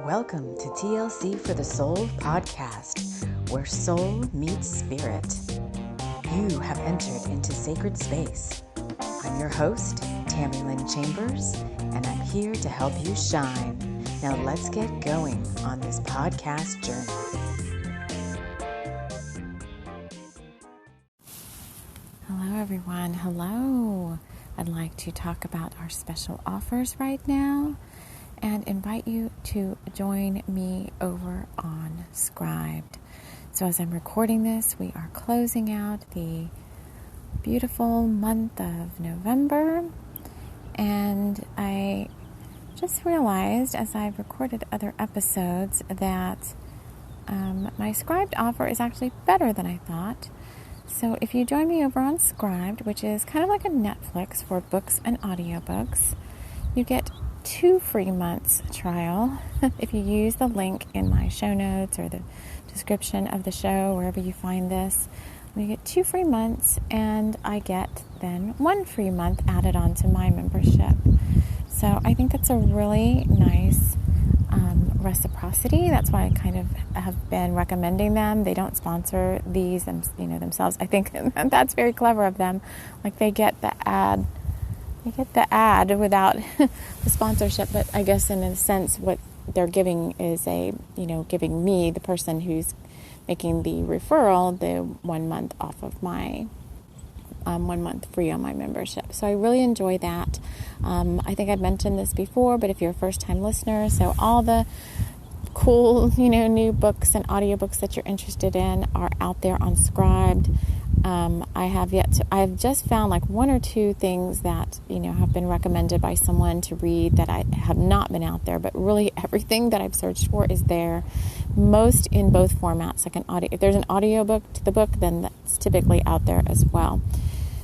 Welcome to TLC for the Soul podcast, where soul meets spirit. You have entered into sacred space. I'm your host, Tammy Lynn Chambers, and I'm here to help you shine. Now let's get going on this podcast journey. Hello, everyone. Hello. I'd like to talk about our special offers right now and invite you to join me over on Scribd. So as I'm recording this, we are closing out the beautiful month of November, and I just realized as I've recorded other episodes that my Scribd offer is actually better than I thought. So if you join me over on Scribd, which is kind of like a Netflix for books and audiobooks, you get 2 free months trial if you use the link in my show notes or the description of the show, wherever you find this. You get 2 free months, and I get then 1 free month added on to my membership. So I think that's a really nice reciprocity. That's why I kind of have been recommending them. They don't sponsor these themselves. I think that's very clever of them. Like they get the ad without the sponsorship, but I guess in a sense what they're giving is giving me, the person who's making the referral, the 1 month off of my 1 month free on my membership. So I really enjoy that. I think I've mentioned this before, but if you're a first time listener, so all the cool, new books and audiobooks that you're interested in are out there on Scribd. I've just found like 1 or 2 things that, have been recommended by someone to read that I have not been out there, but really everything that I've searched for is there, most in both formats. Like if there's an audiobook to the book, then that's typically out there as well.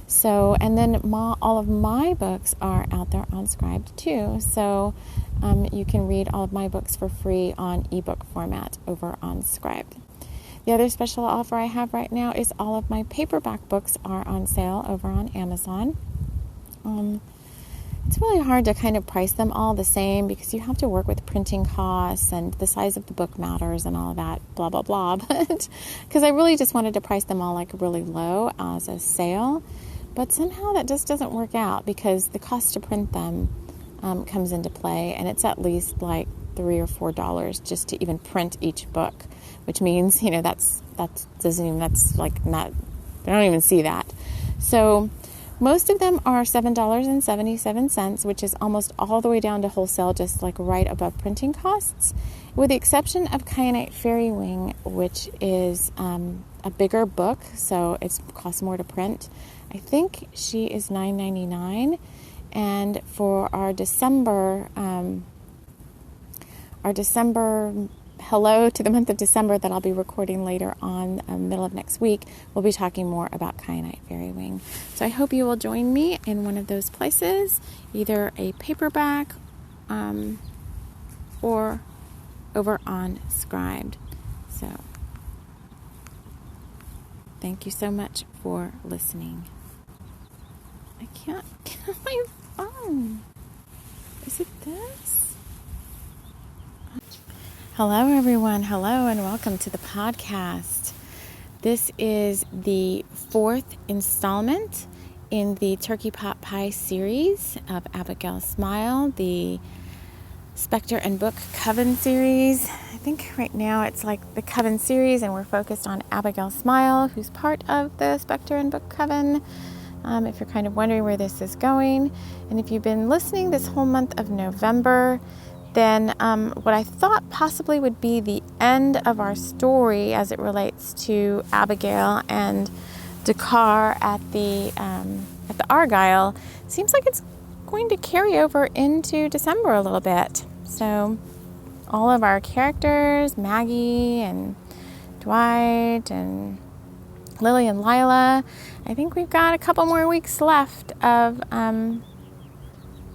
So, and then all of my books are out there on Scribd too. So, you can read all of my books for free on ebook format over on Scribd. The other special offer I have right now is all of my paperback books are on sale over on Amazon. It's really hard to kind of price them all the same because you have to work with printing costs and the size of the book matters and all of that, blah, blah, blah. But because I really just wanted to price them all like really low as a sale. But somehow that just doesn't work out because the cost to print them comes into play, and it's at least like $3 or $4 just to even print each book, which means I don't even see that. So most of them are $7.77, which is almost all the way down to wholesale, just like right above printing costs, with the exception of Kyanite Fairy Wing, which is a bigger book, so it costs more to print. I think she is $9.99, and for our December hello to the month of December that I'll be recording later on middle of next week, we'll be talking more about Kyanite Fairy Wing. So I hope you will join me in one of those places, either a paperback or over on Scribd. So thank you so much for listening. I can't get my phone. Is it this? Hello, everyone. Hello, and welcome to the podcast. This is the 4th installment in the Turkey Pot Pie series of Abigail Smile, the Spectre and Book Coven series. I think right now it's like the Coven series, and we're focused on Abigail Smile, who's part of the Spectre and Book Coven. If you're kind of wondering where this is going, and if you've been listening this whole month of November, then what I thought possibly would be the end of our story as it relates to Abigail and Dakar at the Argyle seems like it's going to carry over into December a little bit. So all of our characters, Maggie and Dwight and Lily and Lila, I think we've got a couple more weeks left of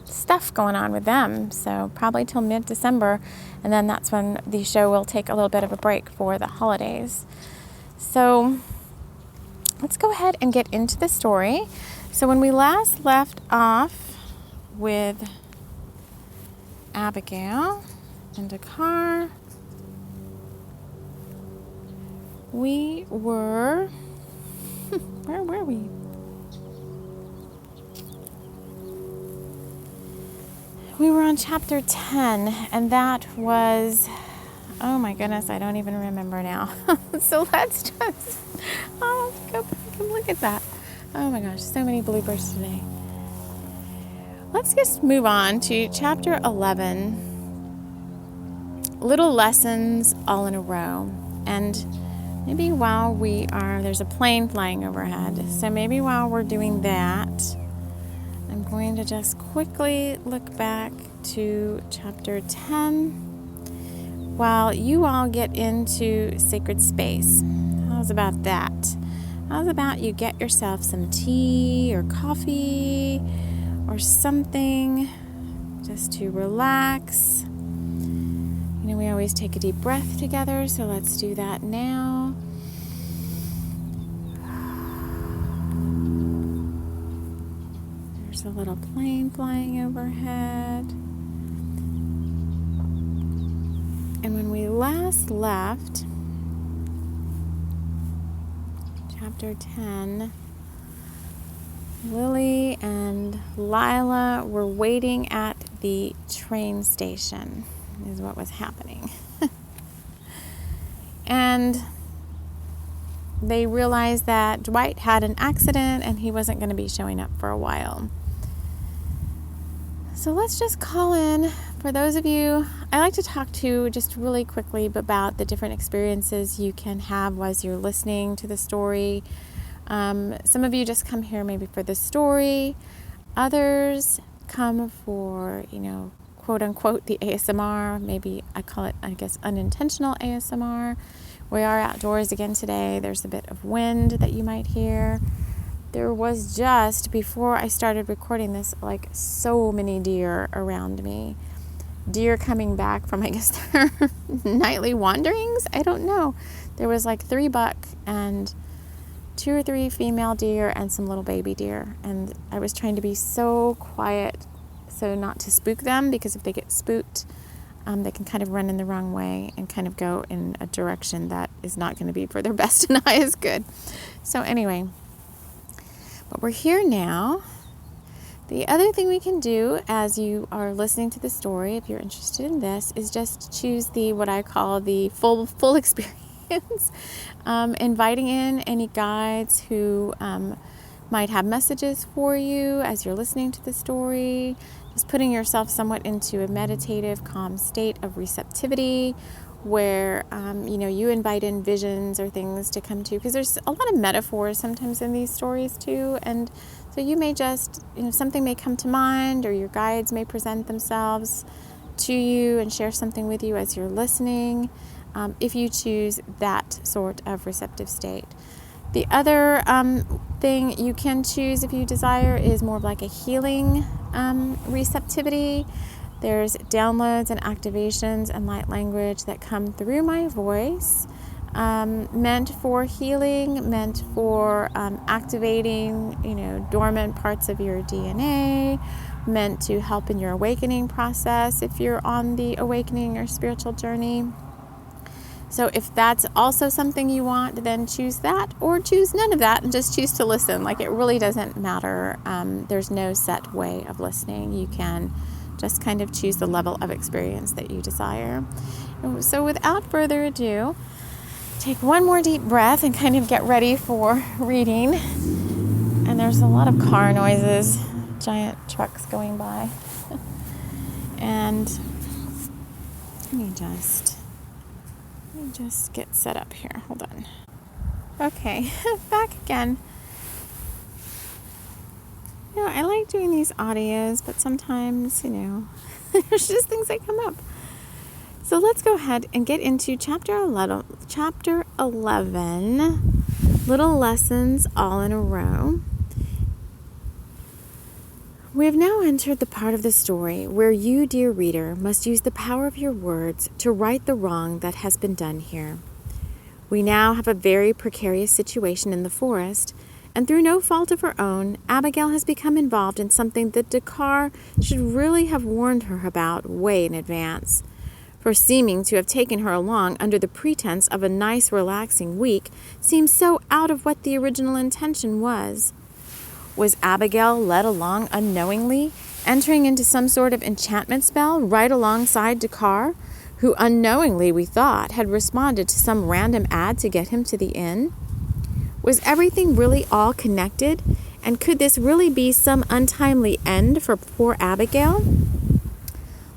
stuff going on with them, so probably till mid-December, and then that's when the show will take a little bit of a break for the holidays. So let's go ahead and get into the story. So when we last left off with Abigail, in Dakar. We were, where were we? We were on chapter 10, and that was, oh my goodness, I don't even remember now. So let's just, I'll go back and look at that. Oh my gosh, so many bloopers today. Let's just move on to chapter 11, Little Lessons All in a Row. And maybe while there's a plane flying overhead, so maybe while we're doing that, I'm going to just quickly look back to chapter 10 while you all get into sacred space. How's about that? How's about you get yourself some tea or coffee or something just to relax. You know, we always take a deep breath together, so let's do that now. There's a little plane flying overhead. And when we last left chapter 10, Lily and Lila were waiting at the train station, is what was happening. And they realized that Dwight had an accident and he wasn't going to be showing up for a while. So let's just call in, for those of you, I like to talk to just really quickly about the different experiences you can have as you're listening to the story. Some of you just come here maybe for the story. Others come for, quote unquote, the ASMR. Maybe I call it, unintentional ASMR. We are outdoors again today. There's a bit of wind that you might hear. There was just, before I started recording this, like so many deer around me. Deer coming back from, their nightly wanderings. I don't know. There was like 3 buck and 2 or 3 female deer and some little baby deer. And I was trying to be so quiet so not to spook them, because if they get spooked, they can kind of run in the wrong way and kind of go in a direction that is not going to be for their best and highest good. So anyway, but we're here now. The other thing we can do as you are listening to the story, if you're interested in this, is just choose what I call the full experience. Inviting in any guides who might have messages for you as you're listening to the story. Just putting yourself somewhat into a meditative, calm state of receptivity where, you invite in visions or things to come to, because there's a lot of metaphors sometimes in these stories too. And so you may just, something may come to mind, or your guides may present themselves to you and share something with you as you're listening, if you choose that sort of receptive state. The other thing you can choose if you desire is more of like a healing receptivity. There's downloads and activations and light language that come through my voice, meant for healing, meant for activating, dormant parts of your DNA, meant to help in your awakening process if you're on the awakening or spiritual journey. So if that's also something you want, then choose that, or choose none of that and just choose to listen. Like, it really doesn't matter. There's no set way of listening. You can just kind of choose the level of experience that you desire. So without further ado, take one more deep breath and kind of get ready for reading. And there's a lot of car noises, giant trucks going by. And let me just get set up here. Hold on. Okay, back again. I like doing these audios, but sometimes, there's just things that come up. So let's go ahead and get into chapter 11, Little Lessons All in a Row. We have now entered the part of the story where you, dear reader, must use the power of your words to right the wrong that has been done here. We now have a very precarious situation in the forest, and through no fault of her own, Abigail has become involved in something that Dakar should really have warned her about way in advance. for seeming to have taken her along under the pretense of a nice, relaxing week seemed so out of what the original intention was. Was Abigail led along unknowingly, entering into some sort of enchantment spell right alongside Dakar, who unknowingly, we thought, had responded to some random ad to get him to the inn? Was everything really all connected, and could this really be some untimely end for poor Abigail?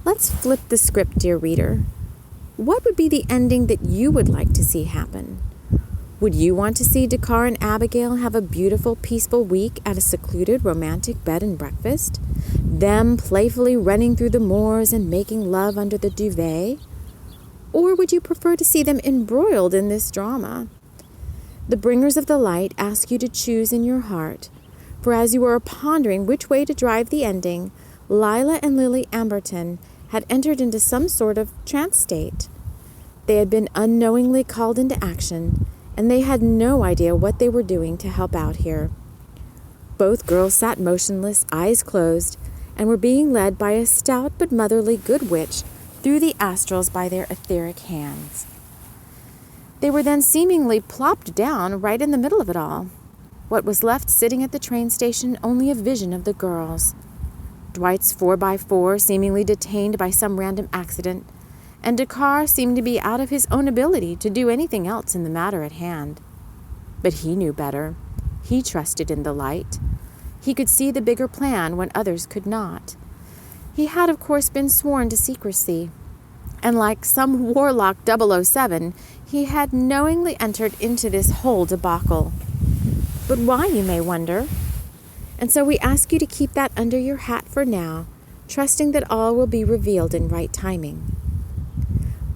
Let's flip the script, dear reader. What would be the ending that you would like to see happen? Would you want to see Dakar and Abigail have a beautiful, peaceful week at a secluded, romantic bed and breakfast? Them playfully running through the moors and making love under the duvet? Or would you prefer to see them embroiled in this drama? The bringers of the light ask you to choose in your heart, for as you are pondering which way to drive the ending, Lila and Lily Amberton had entered into some sort of trance state. They had been unknowingly called into action, and they had no idea what they were doing to help out here. Both girls sat motionless, eyes closed, and were being led by a stout but motherly good witch through the astrals by their etheric hands. They were then seemingly plopped down right in the middle of it all. What was left sitting at the train station only a vision of the girls. Dwight's 4x4 seemingly detained by some random accident, and Dakar seemed to be out of his own ability to do anything else in the matter at hand. But he knew better. He trusted in the light. He could see the bigger plan when others could not. He had, of course, been sworn to secrecy, and like some warlock 007, he had knowingly entered into this whole debacle. But why, you may wonder? And so we ask you to keep that under your hat for now, trusting that all will be revealed in right timing.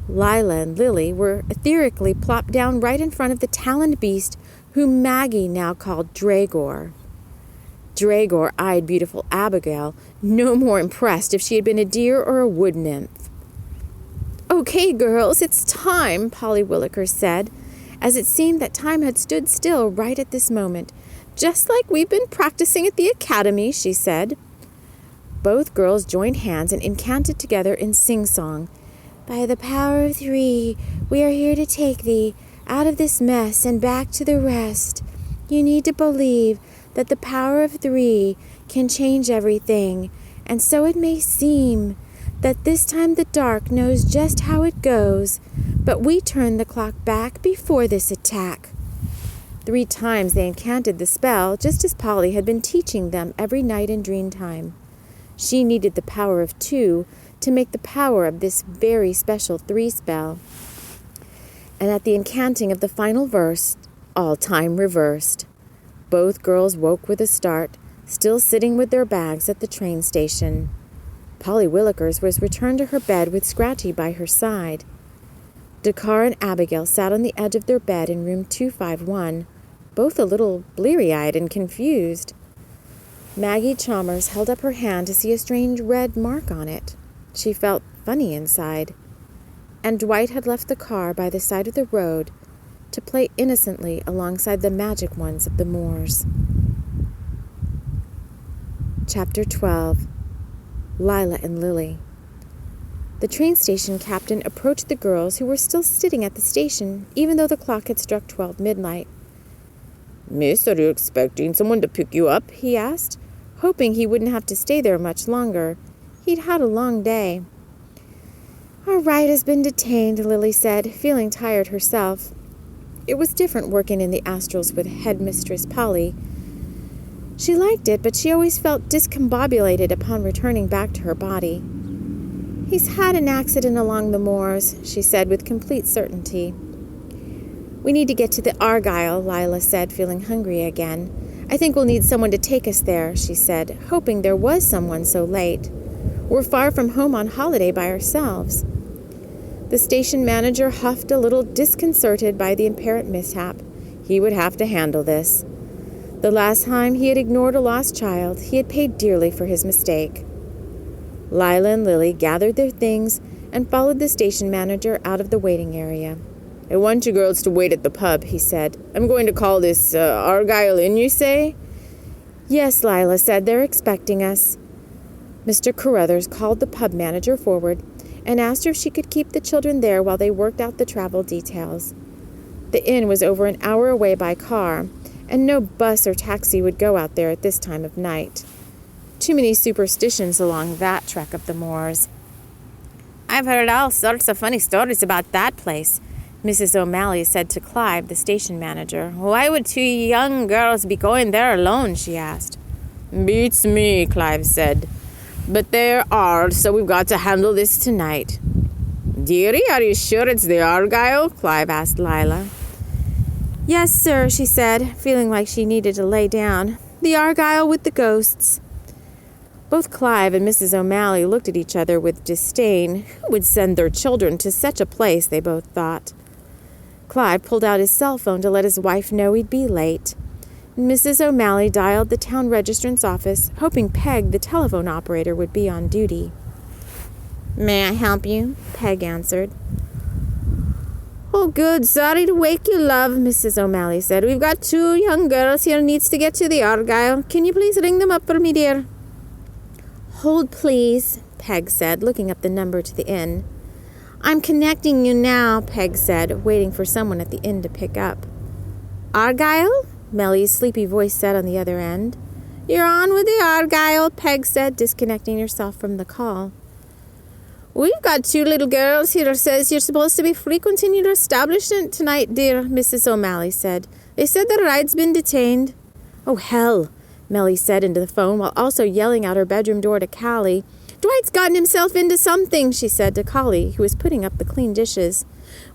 Lila and Lily were etherically plopped down right in front of the taloned beast whom Maggie now called Dragor. Dragor eyed beautiful Abigail, no more impressed if she had been a deer or a wood nymph. "Okay, girls, it's time," Polly Willikers said, as it seemed that time had stood still right at this moment. "Just like we've been practicing at the academy," she said. Both girls joined hands and incanted together in sing-song. "By the power of 3, we are here to take thee out of this mess and back to the rest. You need to believe that the power of 3 can change everything, and so it may seem that this time the dark knows just how it goes, but we turned the clock back before this attack." 3 times they incanted the spell, just as Polly had been teaching them every night in dream time. She needed the power of 2 to make the power of this very special 3 spell. And at the incanting of the final verse, all time reversed. Both girls woke with a start, still sitting with their bags at the train station. Polly Willikers was returned to her bed with Scratchy by her side. Dakar and Abigail sat on the edge of their bed in room 251, both a little bleary-eyed and confused. Maggie Chalmers held up her hand to see a strange red mark on it. She felt funny inside. And Dwight had left the car by the side of the road to play innocently alongside the magic ones of the moors. Chapter 12. Lila and Lily. The train station captain approached the girls, who were still sitting at the station, even though the clock had struck 12 midnight. "Miss, are you expecting someone to pick you up?" he asked, hoping he wouldn't have to stay there much longer. He'd had a long day. "Our ride has been detained," Lily said, feeling tired herself. It was different working in the astrals with Headmistress Polly. She liked it, but she always felt discombobulated upon returning back to her body. "He's had an accident along the moors," she said with complete certainty. "We need to get to the Argyle," Lila said, feeling hungry again. "I think we'll need someone to take us there," she said, hoping there was someone so late. "We're far from home on holiday by ourselves." The station manager huffed a little, disconcerted by the apparent mishap. He would have to handle this. The last time he had ignored a lost child, he had paid dearly for his mistake. Lila and Lily gathered their things and followed the station manager out of the waiting area. "I want you girls to wait at the pub," he said. "I'm going to call this Argyle Inn, you say?" "Yes," Lila said. "They're expecting us." Mr. Carruthers called the pub manager forward, and asked her if she could keep the children there while they worked out the travel details. The inn was over an hour away by car, and no bus or taxi would go out there at this time of night. Too many superstitions along that trek of the moors. "I've heard all sorts of funny stories about that place," Mrs. O'Malley said to Clive, the station manager. "Why would two young girls be going there alone?" she asked. "Beats me," Clive said. "But there are, so we've got to handle this tonight." "Dearie, are you sure it's the Argyle?" Clive asked Lila. "Yes, sir," she said, feeling like she needed to lay down. "The Argyle with the ghosts." Both Clive and Mrs. O'Malley looked at each other with disdain. Who would send their children to such a place, they both thought. Clive pulled out his cell phone to let his wife know he'd be late. Mrs. O'Malley dialed the town registrant's office, hoping Peg, the telephone operator, would be on duty. "May I help you?" Peg answered. "Oh, good. Sorry to wake you, love," Mrs. O'Malley said. "We've got two young girls here needs to get to the Argyle. Can you please ring them up for me, dear?" "Hold, please," Peg said, looking up the number to the inn. "I'm connecting you now," Peg said, waiting for someone at the inn to pick up. "Argyle?" Mellie's sleepy voice said on the other end. "You're on with the Argyle," Peg said, disconnecting herself from the call. "We've got two little girls here. Says you're supposed to be frequenting your establishment tonight, dear," Mrs. O'Malley said. "They said the ride's been detained." "Oh, hell," Mellie said into the phone while also yelling out her bedroom door to Callie. "Dwight's gotten himself into something," she said to Collie, who was putting up the clean dishes.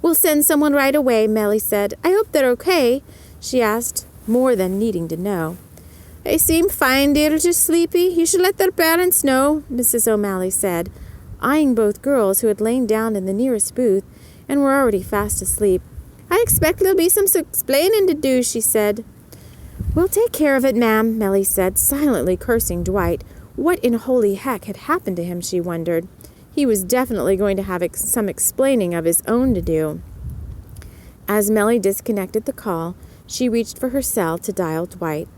"We'll send someone right away," Mellie said. "I hope they're okay," she asked, more than needing to know. "They seem fine, dear, just sleepy. You should let their parents know," Mrs. O'Malley said, eyeing both girls who had lain down in the nearest booth and were already fast asleep. "I expect there'll be some explaining to do," she said. "We'll take care of it, ma'am," Mellie said, silently cursing Dwight. What in holy heck had happened to him, she wondered. He was definitely going to have some explaining of his own to do. As Mellie disconnected the call, she reached for her cell to dial Dwight.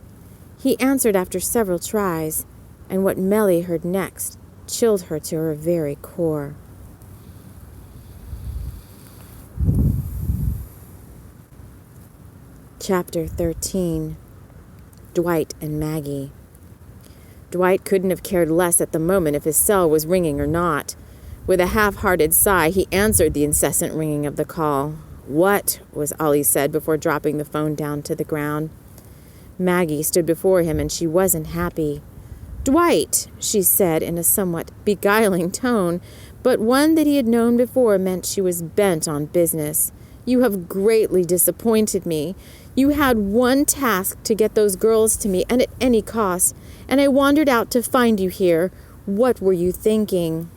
He answered after several tries, and what Mellie heard next chilled her to her very core. Chapter 13. Dwight and Maggie. Dwight couldn't have cared less at the moment if his cell was ringing or not. With a half-hearted sigh, he answered the incessant ringing of the call. "What?" was all he said before dropping the phone down to the ground. Maggie stood before him, and she wasn't happy. "Dwight," she said in a somewhat beguiling tone, but one that he had known before meant she was bent on business. "You have greatly disappointed me. You had one task to get those girls to me, and at any cost, and I wandered out to find you here. What were you thinking?"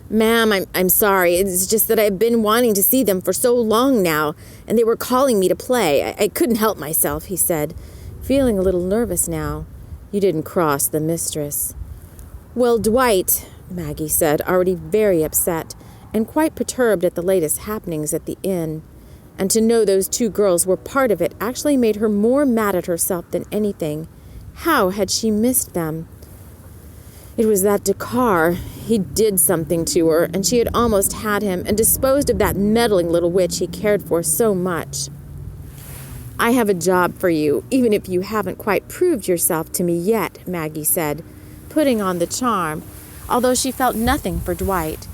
"Ma'am, I'm sorry. It's just that I've been wanting to see them for so long now, and they were calling me to play. I couldn't help myself," he said, feeling a little nervous now. "You didn't cross the mistress." "Well, Dwight," Maggie said, already very upset and quite perturbed at the latest happenings at the inn. And to know those two girls were part of it actually made her more mad at herself than anything. How had she missed them? It was that Dakar. He did something to her, and she had almost had him and disposed of that meddling little witch he cared for so much. "I have a job for you, even if you haven't quite proved yourself to me yet," Maggie said, putting on the charm, although she felt nothing for Dwight.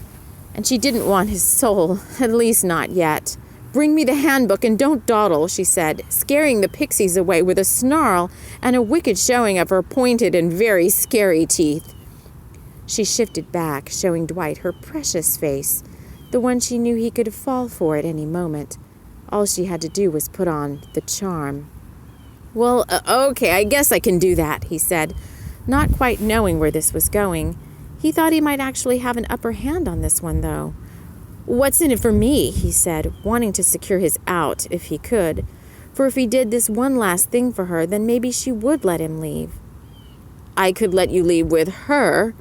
And she didn't want his soul, at least not yet. "Bring me the handbook and don't dawdle," she said, scaring the pixies away with a snarl and a wicked showing of her pointed and very scary teeth. She shifted back, showing Dwight her precious face, the one she knew he could fall for at any moment. All she had to do was put on the charm. "Well, okay, I guess I can do that," he said, not quite knowing where this was going. He thought he might actually have an upper hand on this one, though. "What's in it for me?" he said, wanting to secure his out if he could. For if he did this one last thing for her, then maybe she would let him leave. "I could let you leave with her,"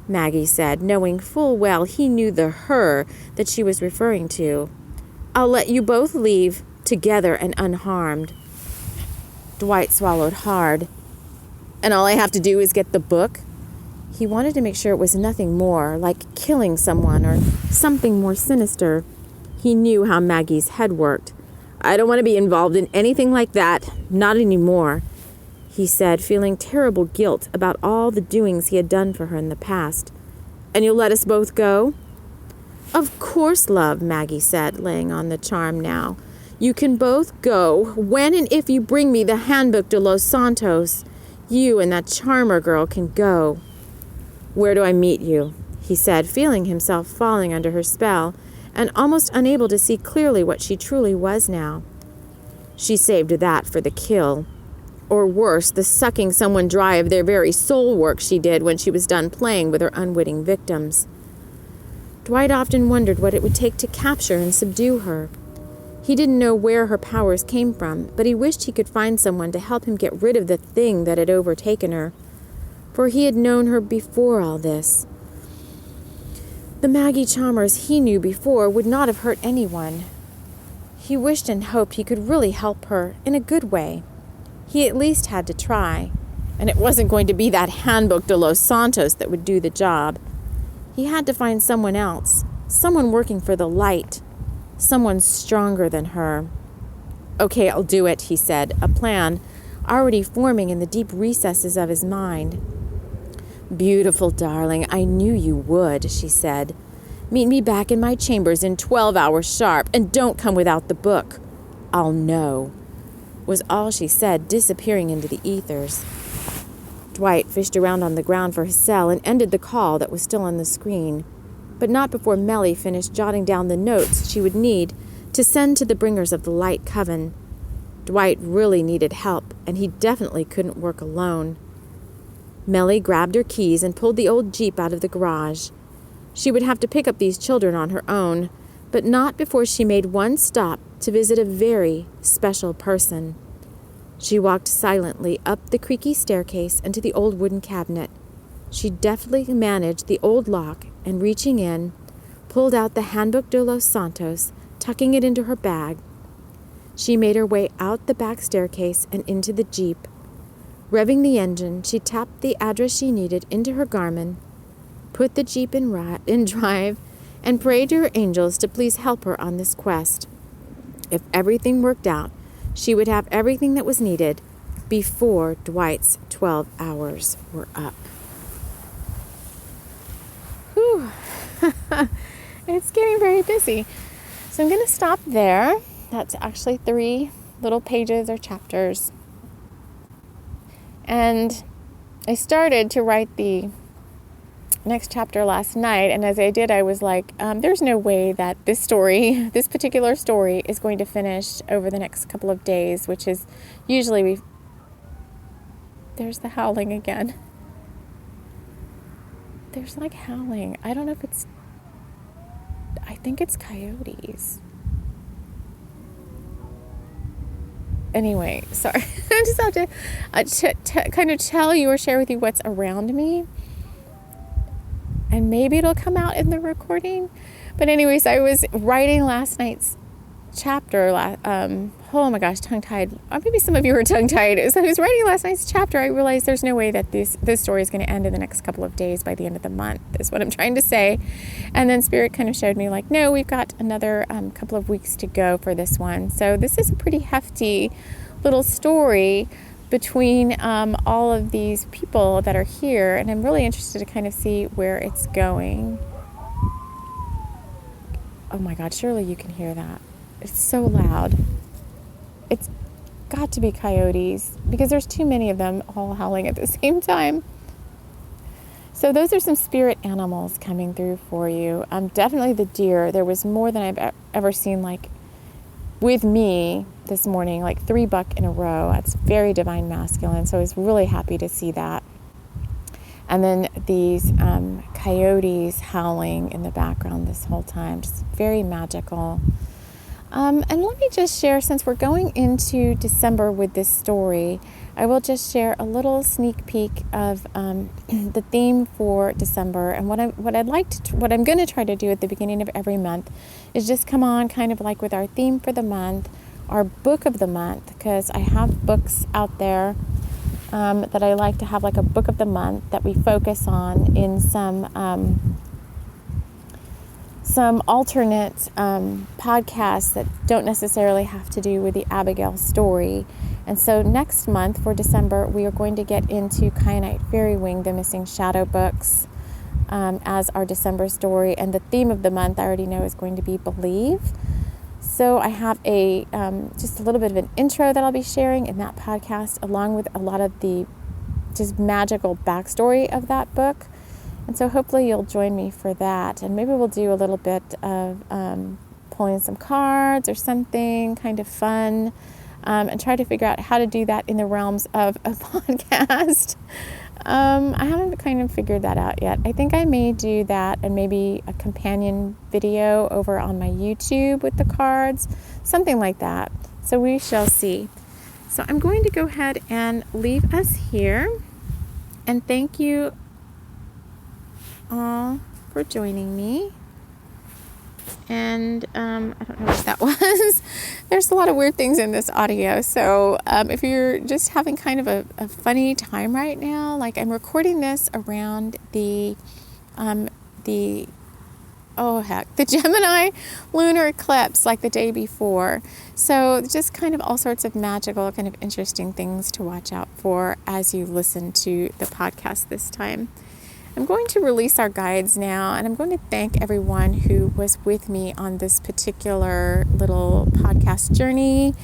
Maggie said, knowing full well he knew the her that she was referring to. "I'll let you both leave, together and unharmed." Dwight swallowed hard. "And all I have to do is get the book?" He wanted to make sure it was nothing more, like killing someone or something more sinister. He knew how Maggie's head worked. "I don't want to be involved in anything like that. Not anymore," he said, feeling terrible guilt about all the doings he had done for her in the past. "And you'll let us both go?" "Of course, love," Maggie said, laying on the charm now. "You can both go when and if you bring me the Handbook de los Santos. You and that charmer girl can go." "Where do I meet you?" he said, feeling himself falling under her spell and almost unable to see clearly what she truly was now. She saved that for the kill. Or worse, the sucking someone dry of their very soul work she did when she was done playing with her unwitting victims. Dwight often wondered what it would take to capture and subdue her. He didn't know where her powers came from, but he wished he could find someone to help him get rid of the thing that had overtaken her, for he had known her before all this. The Maggie Chalmers he knew before would not have hurt anyone. He wished and hoped he could really help her in a good way. He at least had to try, and it wasn't going to be that Handbook de los Santos that would do the job. He had to find someone else, someone working for the light, someone stronger than her. "Okay, I'll do it," he said, a plan already forming in the deep recesses of his mind. "Beautiful darling, I knew you would," she said. "Meet me back in my chambers in 12 hours sharp, and don't come without the book. I'll know," was all she said, disappearing into the ethers. Dwight fished around on the ground for his cell and ended the call that was still on the screen, but not before Melly finished jotting down the notes she would need to send to the bringers of the light coven. Dwight really needed help, and he definitely couldn't work alone. Melly grabbed her keys and pulled the old Jeep out of the garage. She would have to pick up these children on her own, but not before she made one stop to visit a very special person. She walked silently up the creaky staircase and to the old wooden cabinet. She deftly managed the old lock and, reaching in, pulled out the Handbook de los Santos, tucking it into her bag. She made her way out the back staircase and into the Jeep. Revving the engine, she tapped the address she needed into her Garmin, put the Jeep in drive, and prayed to her angels to please help her on this quest. If everything worked out, she would have everything that was needed before Dwight's 12 hours were up. Whew. It's getting very busy. So I'm going to stop there. That's actually 3 little pages or chapters. And I started to write the next chapter last night, and as I did, I was like, there's no way that this particular story, is going to finish over the next couple of days, which is usually there's the howling again. There's like howling. I don't know if I think it's coyotes. Anyway, sorry. I just have to kind of tell you or share with you what's around me. And maybe it'll come out in the recording. But anyways, I was writing last night's chapter. Oh my gosh, tongue-tied. Or maybe some of you were tongue-tied. As I was writing last night's chapter, I realized there's no way that this story is going to end in the next couple of days by the end of the month, is what I'm trying to say. And then Spirit kind of showed me like, no, we've got another couple of weeks to go for this one. So this is a pretty hefty little story between all of these people that are here. And I'm really interested to kind of see where it's going. Oh my God, surely you can hear that. It's so loud. It's got to be coyotes because there's too many of them all howling at the same time. So those are some spirit animals coming through for you. Definitely the deer. There was more than I've ever seen, like with me this morning, like 3 buck in a row. That's very divine masculine. So I was really happy to see that. And then these coyotes howling in the background this whole time. Just very magical. And let me just share, since we're going into December with this story, I will just share a little sneak peek of the theme for December. And what I'm going to try to do at the beginning of every month is just come on kind of like with our theme for the month, our book of the month, because I have books out there that I like to have like a book of the month that we focus on in some alternate podcasts that don't necessarily have to do with the Abigail story. And so next month for December, we are going to get into Kyanite Fairy Wing, the Missing Shadow books, as our December story. And the theme of the month I already know is going to be Believe. So I have a just a little bit of an intro that I'll be sharing in that podcast, along with a lot of the just magical backstory of that book. And so hopefully you'll join me for that. And maybe we'll do a little bit of pulling some cards or something kind of fun, and try to figure out how to do that in the realms of a podcast. I haven't kind of figured that out yet. I think I may do that and maybe a companion video over on my YouTube with the cards, something like that. So we shall see. So I'm going to go ahead and leave us here. And thank you all for joining me. And I don't know what that was. There's a lot of weird things in this audio. So if you're just having kind of a funny time right now, like I'm recording this around the Gemini lunar eclipse, like the day before. So just kind of all sorts of magical, kind of interesting things to watch out for as you listen to the podcast this time. I'm going to release our guides now, and I'm going to thank everyone who was with me on this particular little podcast journey.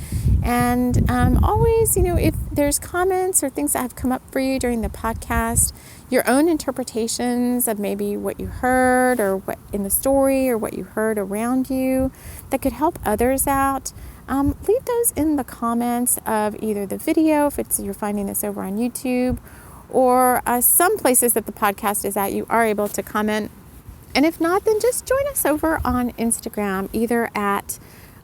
And always, if there's comments or things that have come up for you during the podcast, your own interpretations of maybe what you heard or what in the story or what you heard around you that could help others out, leave those in the comments of either the video, if you're finding this over on YouTube, or some places that the podcast is at, you are able to comment. And if not, then just join us over on Instagram, either at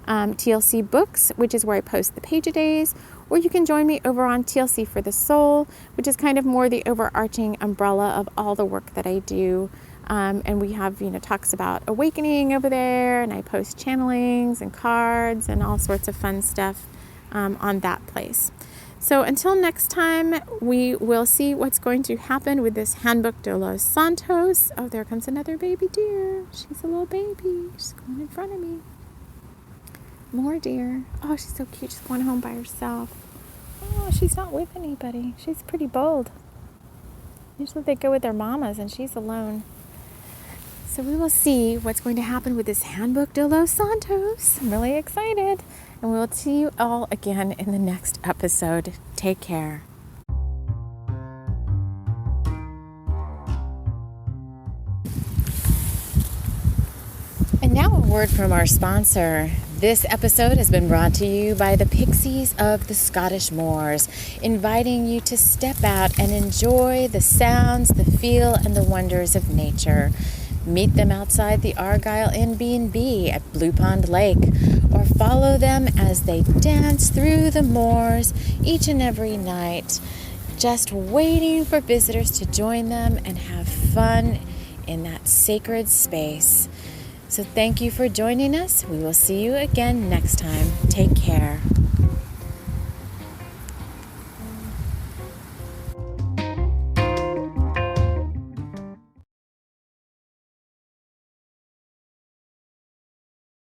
TLC Books, which is where I post the page-a-days, or you can join me over on TLC for the Soul, which is kind of more the overarching umbrella of all the work that I do. And we have, talks about awakening over there, and I post channelings and cards and all sorts of fun stuff on that place. So until next time, we will see what's going to happen with this Handbook de los Santos. Oh, there comes another baby deer. She's a little baby. She's going in front of me. More deer. Oh, she's so cute. She's going home by herself. Oh, she's not with anybody. She's pretty bold. Usually they go with their mamas, and she's alone. So we will see what's going to happen with this Handbook de los Santos. I'm really excited. And we will see you all again in the next episode. Take care. And now a word from our sponsor. This episode has been brought to you by the Pixies of the Scottish Moors, inviting you to step out and enjoy the sounds, the feel, and the wonders of nature. Meet them outside the Argyle Inn B&B at Blue Pond Lake, or follow them as they dance through the moors each and every night, just waiting for visitors to join them and have fun in that sacred space. So thank you for joining us. We will see you again next time. Take care.